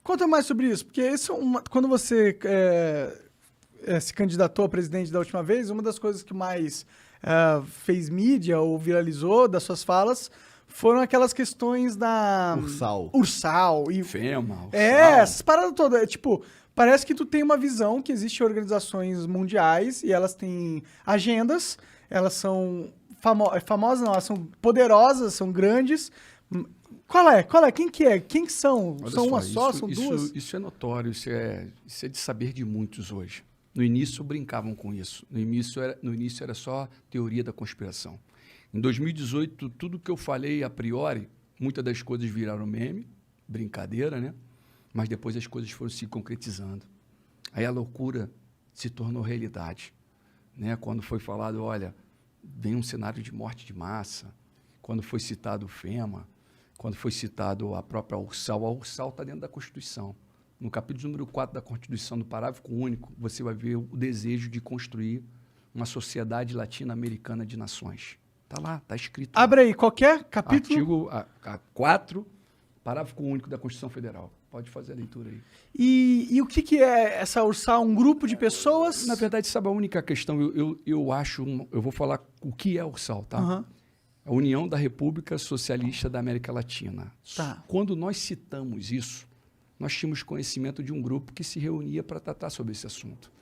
Conta mais sobre isso, porque isso quando você se candidatou a presidente da última vez, uma das coisas que mais fez mídia ou viralizou das suas falas foram aquelas questões da... Ursal. E, FEMA, Ursal. essas paradas todas. Parece que tu tem uma visão que existem organizações mundiais e elas têm agendas, elas são famosas, não, elas são poderosas, são grandes. Qual é? Quem que é? Quem que são? Olha São só, uma só? São duas? Isso é notório, isso é de saber de muitos hoje. No início brincavam com isso. No início era só teoria da conspiração. Em 2018, tudo que eu falei a priori, muitas das coisas viraram meme, brincadeira, né? Mas depois as coisas foram se concretizando. Aí a loucura se tornou realidade, né? Quando foi falado, olha, vem um cenário de morte de massa, quando foi citado o FEMA, quando foi citado a própria Ursal, a Ursal está dentro da Constituição. No capítulo número 4 da Constituição, do parágrafo único, você vai ver o desejo de construir uma sociedade latino-americana de nações. Está lá, está escrito. Abre aí, qualquer capítulo? Artigo 4, parágrafo único da Constituição Federal. Pode fazer a leitura aí. E o que é essa Ursal? Um grupo de pessoas? Na verdade, sabe a única questão? Eu vou falar o que é a Ursal, tá? Uhum. A União da República Socialista da América Latina. Tá. Quando nós citamos isso, nós tínhamos conhecimento de um grupo que se reunia para tratar sobre esse assunto.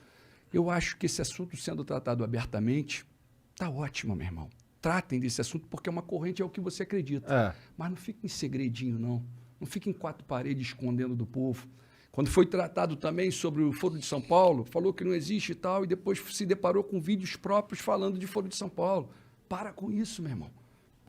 Eu acho que esse assunto sendo tratado abertamente, tá ótimo, meu irmão. Tratem desse assunto porque é uma corrente, é o que você acredita. Mas não fique em segredinho, não. Não fique em quatro paredes escondendo do povo. Quando foi tratado também sobre o Foro de São Paulo, falou que não existe e tal, e depois se deparou com vídeos próprios falando de Foro de São Paulo. Para com isso, meu irmão.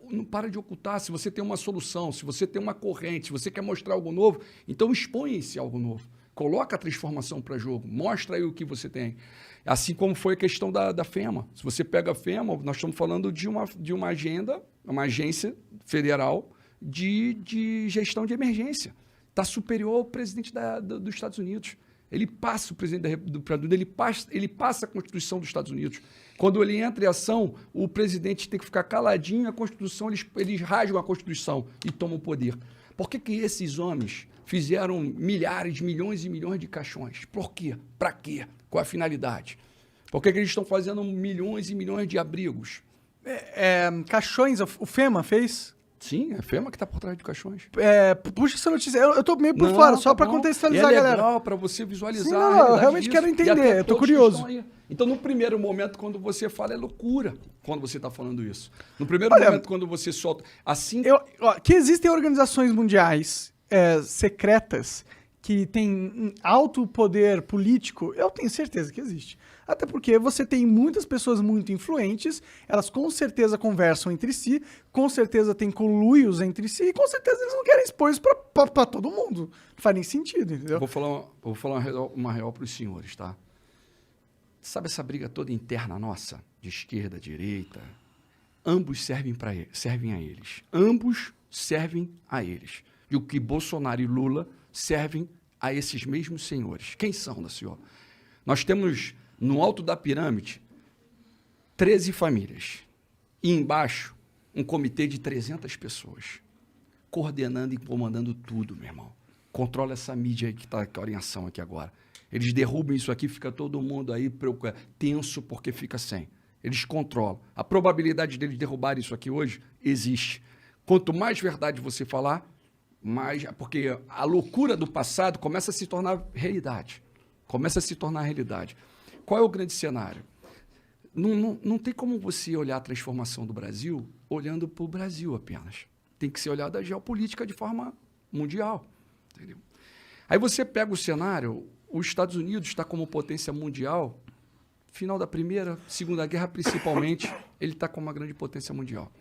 Não para de ocultar. Se você tem uma solução, se você tem uma corrente, se você quer mostrar algo novo, então expõe esse algo novo. Coloca a transformação para jogo. Mostra aí o que você tem. Assim como foi a questão da FEMA. Se você pega a FEMA, nós estamos falando de uma agenda, uma agência federal de gestão de emergência. Está superior ao presidente dos Estados Unidos. Ele passa o presidente do ele passa a Constituição dos Estados Unidos. Quando ele entra em ação, o presidente tem que ficar caladinho, a Constituição, eles rasgam a Constituição e tomam o poder. Por que esses homens fizeram milhares, milhões e milhões de caixões? Por quê? Para quê? Qual a finalidade? Por que eles estão fazendo milhões e milhões de abrigos? Caixões, o FEMA fez? Sim, é a FEMA que está por trás de caixões. Puxa essa notícia. Eu tô meio por fora, só para contextualizar a galera. É legal para você visualizar. Sim, não, eu realmente quero entender, eu tô curioso. Então, no primeiro momento, quando você fala, é loucura quando você está falando isso. No primeiro momento, quando você solta... assim que existem organizações mundiais secretas que têm alto poder político, eu tenho certeza que existe. Até porque você tem muitas pessoas muito influentes, elas com certeza conversam entre si, com certeza tem conluios entre si, e com certeza eles não querem expor isso pra todo mundo. Não faz nem sentido, entendeu? Eu vou falar uma real para os senhores, tá? Sabe essa briga toda interna nossa, de esquerda, direita? Ambos servem a eles. Ambos servem a eles. E o que Bolsonaro e Lula servem a esses mesmos senhores. Quem são, da senhora? Nós temos, no alto da pirâmide, 13 famílias. E embaixo, um comitê de 300 pessoas. Coordenando e comandando tudo, meu irmão. Controla essa mídia aí que está em ação aqui agora. Eles derrubam isso aqui, fica todo mundo aí tenso porque fica sem. Eles controlam. A probabilidade deles derrubarem isso aqui hoje existe. Quanto mais verdade você falar, mais... Porque a loucura do passado começa a se tornar realidade. Começa a se tornar realidade. Qual é o grande cenário? Não tem como você olhar a transformação do Brasil olhando para o Brasil apenas. Tem que ser olhada a geopolítica de forma mundial. Entendeu? Aí você pega o cenário, os Estados Unidos está como potência mundial, final da Primeira, Segunda Guerra principalmente, ele está como uma grande potência mundial.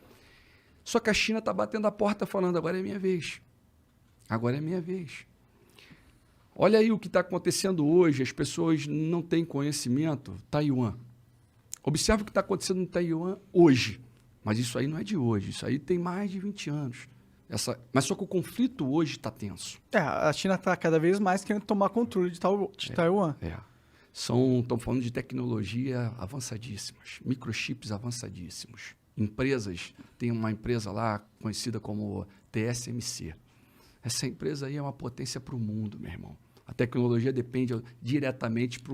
Só que a China está batendo a porta falando, agora é minha vez. Agora é minha vez. Olha aí o que está acontecendo hoje, as pessoas não têm conhecimento. Taiwan. Observe o que está acontecendo no Taiwan hoje. Mas isso aí não é de hoje, isso aí tem mais de 20 anos. Mas só que o conflito hoje está tenso. A China está cada vez mais querendo tomar controle de Taiwan. Estão falando de tecnologia avançadíssimas, microchips avançadíssimos. Empresas, tem uma empresa lá conhecida como TSMC. Essa empresa aí é uma potência para o mundo, meu irmão. A tecnologia depende diretamente para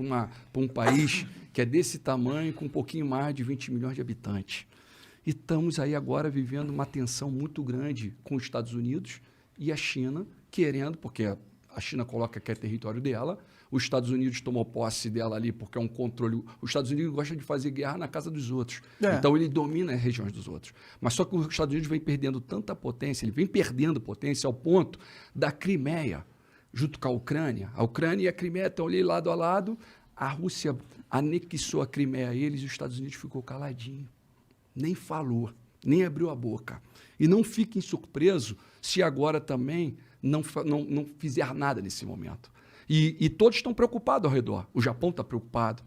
um país que é desse tamanho, com um pouquinho mais de 20 milhões de habitantes. E estamos aí agora vivendo uma tensão muito grande com os Estados Unidos e a China, querendo, porque a China coloca que é território dela, os Estados Unidos tomou posse dela ali porque é um controle. Os Estados Unidos gostam de fazer guerra na casa dos outros. Então, ele domina as regiões dos outros. Mas só que os Estados Unidos vem perdendo tanta potência, ele vem perdendo potência ao ponto da Crimeia, junto com a Ucrânia. A Ucrânia e a Crimeia estão ali lado a lado. A Rússia anexou a Crimeia a eles e os Estados Unidos ficou caladinho. Nem falou, nem abriu a boca. E não fiquem surpresos se agora também não fizer nada nesse momento. E todos estão preocupados ao redor. O Japão está preocupado,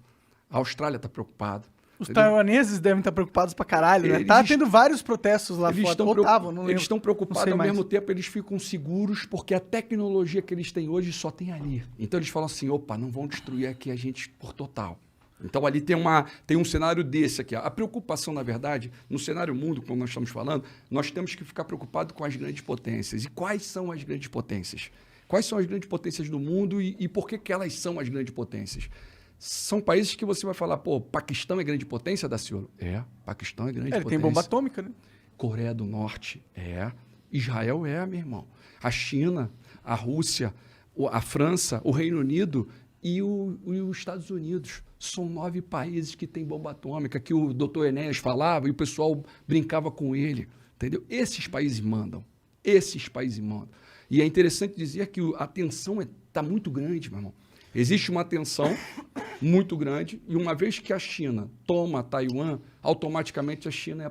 a Austrália está preocupada. Os taiwaneses devem estar preocupados pra caralho, né? Tá tendo vários protestos lá fora. Eles estão preocupados, ao mesmo tempo eles ficam seguros porque a tecnologia que eles têm hoje só tem ali. Então eles falam assim, opa, não vão destruir aqui a gente por total. Então ali tem um cenário desse aqui. A preocupação, na verdade, no cenário mundo, como nós estamos falando, nós temos que ficar preocupados com as grandes potências. E quais são as grandes potências? Quais são as grandes potências do mundo e por que elas são as grandes potências? São países que você vai falar, pô, Paquistão é grande potência, Daciolo? Paquistão é grande potência. Ele tem bomba atômica, né? Coreia do Norte, Israel meu irmão. A China, a Rússia, a França, o Reino Unido e os Estados Unidos. São 9 países que têm bomba atômica, que o Dr. Enéas falava e o pessoal brincava com ele. Entendeu? Esses países mandam. E é interessante dizer que a tensão está muito grande, meu irmão. Existe uma tensão muito grande e uma vez que a China toma Taiwan, automaticamente a China é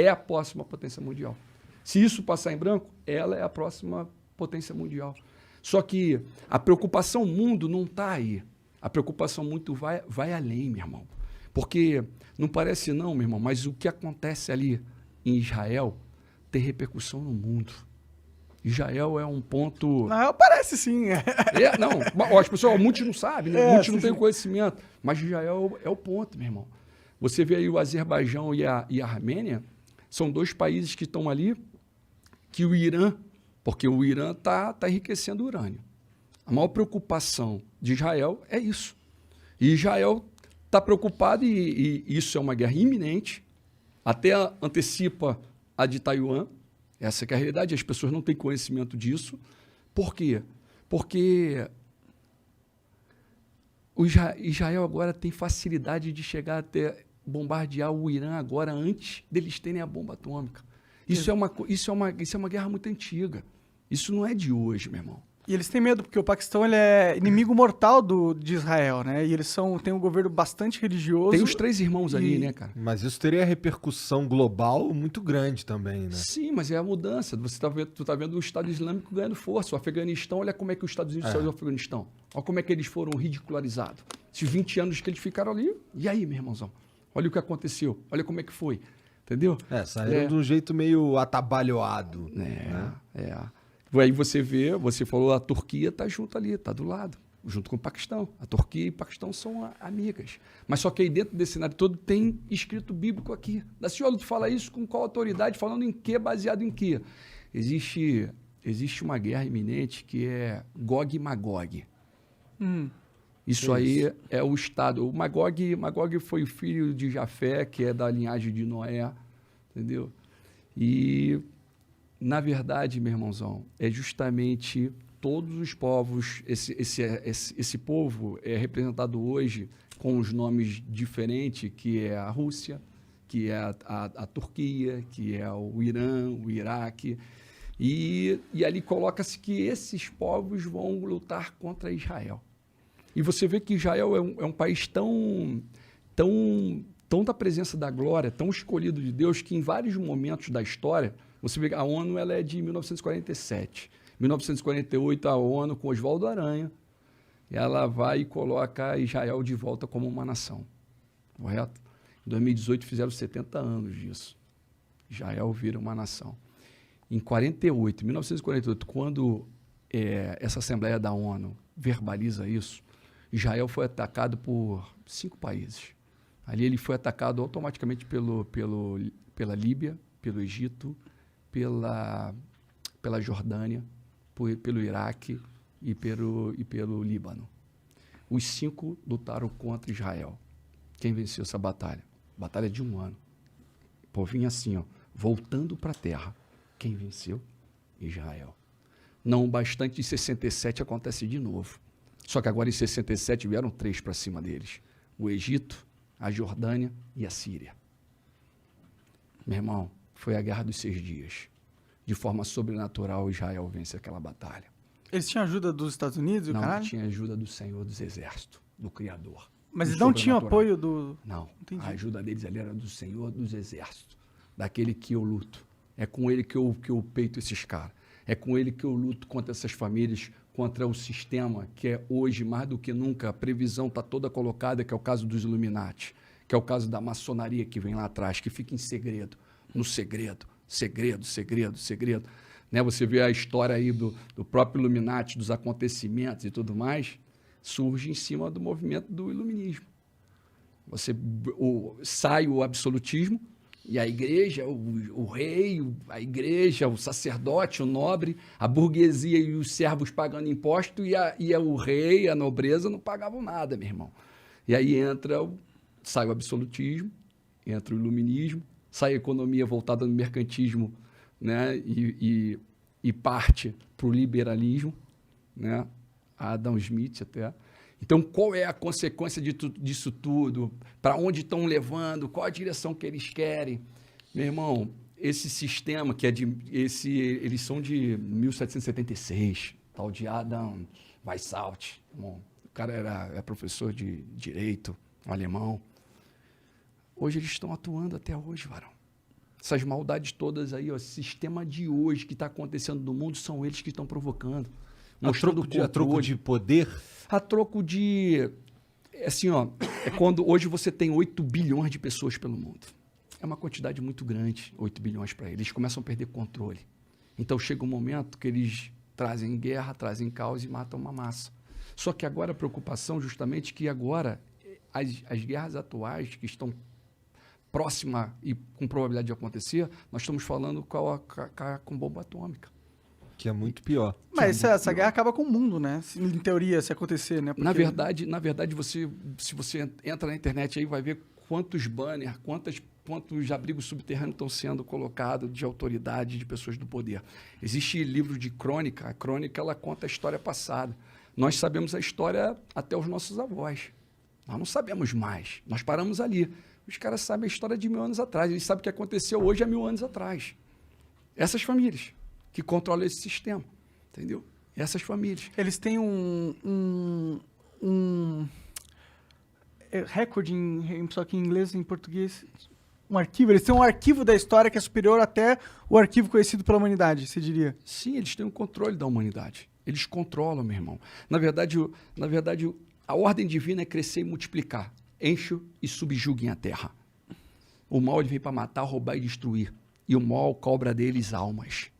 a próxima potência mundial. Se isso passar em branco, ela é a próxima potência mundial. Só que a preocupação mundo não está aí. A preocupação muito vai além, meu irmão. Porque não parece não, meu irmão, mas o que acontece ali em Israel tem repercussão no mundo. Israel é um ponto... Não, parece sim. Não, as pessoas, muitos não sabem, né? Muitos não têm conhecimento. Mas Israel é o ponto, meu irmão. Você vê aí o Azerbaijão e a Armênia, são 2 países que estão ali, que o Irã, porque o Irã está enriquecendo urânio. A maior preocupação de Israel é isso. E Israel está preocupado, e isso é uma guerra iminente, até antecipa a de Taiwan. Essa que é a realidade, as pessoas não têm conhecimento disso. Por quê? Porque o Israel agora tem facilidade de chegar até bombardear o Irã agora antes deles terem a bomba atômica. Isso é uma guerra muito antiga. Isso não é de hoje, meu irmão. E eles têm medo, porque o Paquistão ele é inimigo mortal de Israel, né? E eles têm um governo bastante religioso. Tem os 3 irmãos ali, né, cara? Mas isso teria repercussão global muito grande também, né? Sim, mas é a mudança. Tu tá vendo o Estado Islâmico ganhando força. O Afeganistão, olha como é que os Estados Unidos saiu do Afeganistão. Olha como é que eles foram ridicularizados. Esses 20 anos que eles ficaram ali, e aí, meu irmãozão? Olha o que aconteceu. Olha como é que foi. Entendeu? Saíram de um jeito meio atabalhoado. Aí você falou, a Turquia está junto ali, está do lado, junto com o Paquistão. A Turquia e o Paquistão são amigas. Mas só que aí dentro desse cenário todo tem escrito bíblico aqui. Daciolo, tu fala isso com qual autoridade? Falando em quê? Baseado em quê? Existe uma guerra iminente que é Gog e Magog. Isso aí é o Estado. O Magog foi o filho de Jafé, que é da linhagem de Noé. Entendeu? E... na verdade, meu irmãozão, é justamente todos os povos, esse povo é representado hoje com os nomes diferentes, que é a Rússia, que é a Turquia, que é o Irã, o Iraque, e ali coloca-se que esses povos vão lutar contra Israel. E você vê que Israel é um país tão da presença da glória, tão escolhido de Deus, que em vários momentos da história, você vê que a ONU ela é de 1947. Em 1948, a ONU, com Oswaldo Aranha, ela vai e coloca Israel de volta como uma nação. Correto? Em 2018, fizeram 70 anos disso. Israel vira uma nação. Em 1948, quando essa Assembleia da ONU verbaliza isso, Israel foi atacado por 5 países. Ali ele foi atacado automaticamente pela Líbia, pelo Egito, pela Jordânia pelo Iraque e pelo Líbano. Os 5 lutaram contra Israel. Quem venceu essa batalha? Batalha de 1 ano. O povinho assim, ó, voltando para a terra. Quem venceu? Israel. Não bastante, em 67 acontece de novo. Só que agora em 67 vieram 3 para cima deles. O Egito, a Jordânia e a Síria. Meu irmão, foi a Guerra dos 6 Dias. De forma sobrenatural, Israel vence aquela batalha. Eles tinham ajuda dos Estados Unidos e o Não, caralho? tinha ajuda do Senhor dos Exércitos, do Criador. Mas do eles não tinham sobrenatural. apoio do... Não, Entendi. a ajuda deles ali era do Senhor dos Exércitos, daquele que eu luto. É com ele que eu peito esses caras. É com ele que eu luto contra essas famílias, contra o sistema, que é hoje, mais do que nunca, a previsão está toda colocada, que é o caso dos Illuminati, que é o caso da maçonaria que vem lá atrás, que fica em segredo, no segredo, segredo, segredo, segredo. Né? Você vê a história aí do próprio Illuminati, dos acontecimentos e tudo mais, surge em cima do movimento do iluminismo. Sai o absolutismo e a igreja, o rei, a igreja, o sacerdote, o nobre, a burguesia e os servos pagando imposto e o rei, a nobreza não pagavam nada, meu irmão. E aí sai o absolutismo, entra o iluminismo, sai a economia voltada no mercantismo, né? e parte para o liberalismo, né? Adam Smith até. Então, qual é a consequência disso tudo? Para onde estão levando? Qual a direção que eles querem? Meu irmão, esse sistema, eles são de 1776, tal de Adam Weishaupt. Bom, o cara é professor de direito, um alemão. Hoje eles estão atuando até hoje, varão. Essas maldades todas aí, ó, esse sistema de hoje que está acontecendo no mundo, são eles que estão provocando. A troco de poder? A troco de... Assim, ó, é quando hoje você tem 8 bilhões de pessoas pelo mundo. É uma quantidade muito grande, 8 bilhões para eles. Eles começam a perder controle. Então chega um momento que eles trazem guerra, trazem caos e matam uma massa. Só que agora a preocupação justamente que agora as guerras atuais que estão próximas e com probabilidade de acontecer, nós estamos falando com bomba atômica. Que é muito pior. Mas essa guerra acaba com o mundo, né? Em teoria, se acontecer, né? Porque... Na verdade, se você entra na internet aí, vai ver quantos banners, quantos abrigos subterrâneos estão sendo colocados de autoridade, de pessoas do poder. Existe livro de crônica. A crônica, ela conta a história passada. Nós sabemos a história até os nossos avós. Nós não sabemos mais. Nós paramos ali. Os caras sabem a história de 1000 anos atrás. Eles sabem o que aconteceu hoje há 1000 anos atrás. Essas famílias que controlam esse sistema, entendeu? Essas famílias. Eles têm um recorde, só que em inglês e em português, um arquivo. Eles têm um arquivo da história que é superior até o arquivo conhecido pela humanidade, você diria? Sim, eles têm o controle da humanidade. Eles controlam, meu irmão. Na verdade, a ordem divina é crescer e multiplicar. Enche e subjuguem a terra. O mal ele vem para matar, roubar e destruir. E o mal cobra deles almas.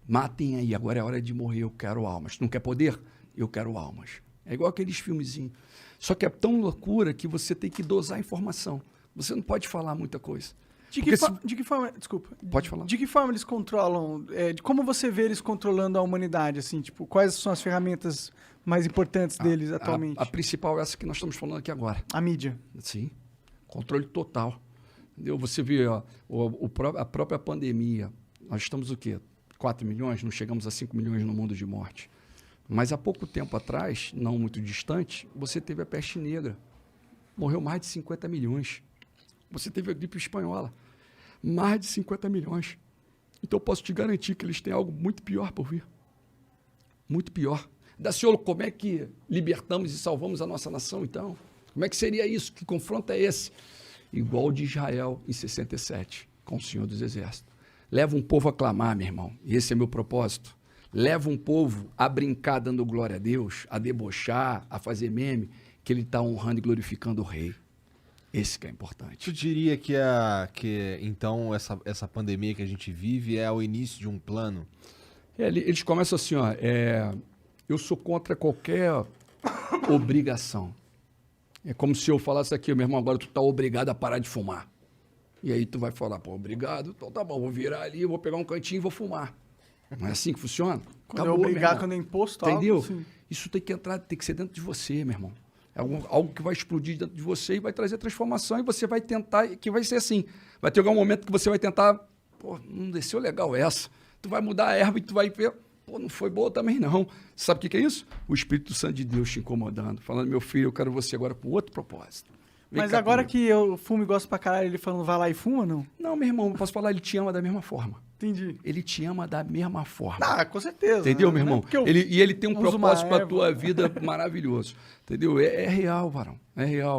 Matem aí, agora é hora de morrer, eu quero almas. Não quer poder? Eu quero almas. É igual aqueles filmezinhos. Só que é tão loucura que você tem que dosar a informação. Você não pode falar muita coisa. De que forma... Desculpa. Pode falar. De que forma eles controlam... como você vê eles controlando a humanidade? Assim, tipo, quais são as ferramentas mais importantes deles atualmente? A principal é essa que nós estamos falando aqui agora. A mídia. Sim. Controle total. Entendeu? Você vê ó, a própria pandemia. Nós estamos o quê? 4 milhões? Não chegamos a 5 milhões no mundo de morte. Mas há pouco tempo atrás, não muito distante, você teve a peste negra. Morreu mais de 50 milhões. Você teve a gripe espanhola. Mais de 50 milhões. Então eu posso te garantir que eles têm algo muito pior por vir. Muito pior. Daciolo, como é que libertamos e salvamos a nossa nação, então? Como é que seria isso? Que confronto é esse? Igual o de Israel em 67, com o Senhor dos Exércitos. Leva um povo a clamar, meu irmão. E esse é meu propósito. Leva um povo a brincar dando glória a Deus, a debochar, a fazer meme, que ele está honrando e glorificando o rei. Esse que é importante. Tu diria que então essa pandemia que a gente vive é o início de um plano? Eles começam assim, ó, eu sou contra qualquer obrigação. É como se eu falasse aqui, meu irmão, agora tu está obrigado a parar de fumar. E aí tu vai falar, pô, obrigado, então tá bom, vou virar ali, vou pegar um cantinho e vou fumar. Não é assim que funciona? Quando Acabou, é meu obrigar, irmão. quando é imposto, Entendeu? algo assim. Isso tem que entrar, tem que ser dentro de você, meu irmão. É algo que vai explodir dentro de você e vai trazer transformação e você vai tentar, que vai ser assim. Vai ter algum momento que você vai tentar, pô, não desceu legal essa. Tu vai mudar a erva e tu vai ver, pô, não foi boa também não. Sabe o que é isso? O Espírito Santo de Deus te incomodando, falando, meu filho, eu quero você agora com outro propósito. Vem Mas cá agora comigo. que eu fumo e gosto pra caralho, ele falando, vai lá e fuma, não? Não, meu irmão, eu posso falar, ele te ama da mesma forma. Entendi. Ele te ama da mesma forma. Ah, com certeza. Entendeu, né? meu Não é irmão? porque eu Ele tem um uso uma propósito para a erva. tua vida maravilhoso. Entendeu? É real, varão. É real.